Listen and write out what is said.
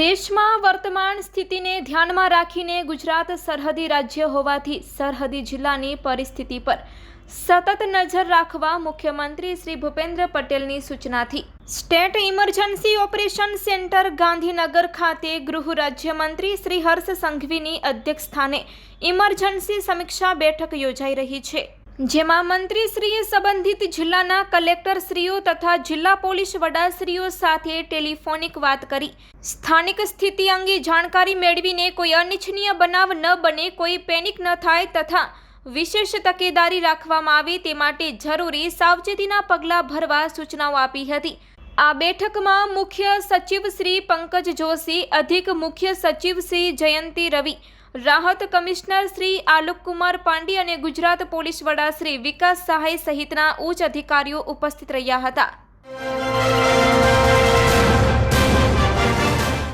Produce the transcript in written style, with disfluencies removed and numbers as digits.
દેશમાં વર્તમાન સ્થિતિને ધ્યાનમાં રાખીને ગુજરાત સરહદી રાજ્ય હોવાથી સરહદી જિલ્લાની પરિસ્થિતિ પર સતત નજર રાખવા મુખ્યમંત્રી શ્રી ભૂપેન્દ્ર પટેલની સૂચનાથી state emergency operation centre Gandhinagar ખાતે ગૃહ રાજ્યમંત્રી શ્રી હર્ષ સંઘવીની અધ્યક્ષસ્થાને ઇમરજન્સી સમીક્ષા બેઠક યોજાઈ રહી છે, જેમાં મંત્રીશ્રીએ સંબંધિત જિલ્લાના કલેક્ટરશ્રીઓ તથા જિલ્લા પોલીસ વડાશ્રીઓ સાથે ટેલિફોનિક વાત કરી સ્થાનિક સ્થિતિ અંગે જાણકારી મેળવીને કોઈ અનિચ્છનીય બનાવ ન બને, કોઈ પેનિક ન થાય તથા વિશેષ તકેદારી રાખવામાં આવે તે માટે જરૂરી સાવચેતીના પગલાં ભરવા સૂચનાઓ આપી હતી। આ બેઠકમાં મુખ્ય સચિવ શ્રી પંકજ જોશી, અધિક મુખ્ય સચિવ શ્રી જયંતિ રવિ, રાહત કમિશનર શ્રી આલોક કુમાર પાંડે અને ગુજરાત પોલીસ વડા શ્રી વિકાસ સહાય સહિતના ઉચ્ચ અધિકારીઓ ઉપસ્થિત રહ્યા હતા।